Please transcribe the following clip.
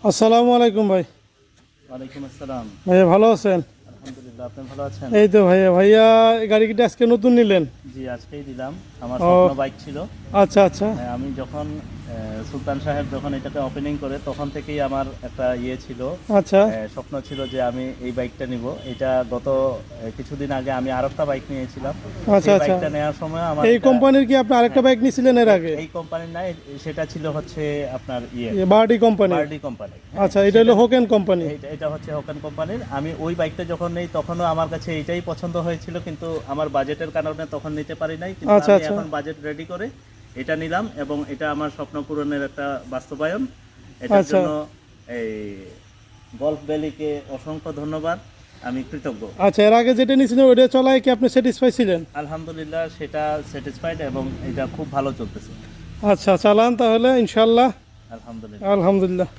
আসসালামু আলাইকুম ভাই। ওয়ালাইকুম আসসালাম। ভাইয়া ভালো আছেন? আলহামদুলিল্লাহ, আপনি ভালো আছেন? এই তো ভাইয়া ভাইয়া এই গাড়িটা আজকে নতুন নিলেন? জি, আজকেই দিলাম। আমার ও স্বপ্ন বাইক ছিল। আচ্ছা আচ্ছা আমি যখন সুলতান সাহেব যখন এটাকে ওপেনিং করে তখন থেকেই আমার একটা ছিল, আচ্ছা স্বপ্ন ছিল যে আমি এই বাইকটা নিব। এটা গত কিছুদিন আগে আমি আরেকটা বাইক নিয়েছিলাম। আচ্ছা সেই আচ্ছা। বাইকটা নেওয়ার সময় আমার এই কোম্পানির কি আপনি আরেকটা বাইক নিয়েছিলেন এর আগে? এই কোম্পানির নাই, সেটা ছিল হচ্ছে আপনার বারডি কোম্পানি। Birdie company. আচ্ছা, এটা হলো হোকেন কোম্পানি। এটা হচ্ছে হোকেন কোম্পানির। আমি ওই বাইকটা যখন নেই তখনও আমার কাছে এইটাই পছন্দ হয়েছিল, কিন্তু আমার বাজেটের কারণে তখন নিতে পারি নাই। কিন্তু আচ্ছা আমি আচ্ছা এখন বাজেট রেডি করে এটা নিলাম এবং এটা আমার স্বপ্ন পূরণের একটা বাস্তবায়ন। এটার আচ্ছা জন্য এই গল্ফ ভ্যালিকে অসংখ্য ধন্যবাদ, আমি কৃতজ্ঞ। আচ্ছা। এর আগে যেটা নিয়েছিলেন ওইটা চলায় কি আপনি স্যাটিসফাই ছিলেন? আলহামদুলিল্লাহ, সেটা স্যাটিসফাইড এবং এটা খুব ভালো চলতেছে। আচ্ছা, চালান তাহলে ইনশাল্লাহ। আলহামদুলিল্লাহ। আলহামদুলিল্লাহ।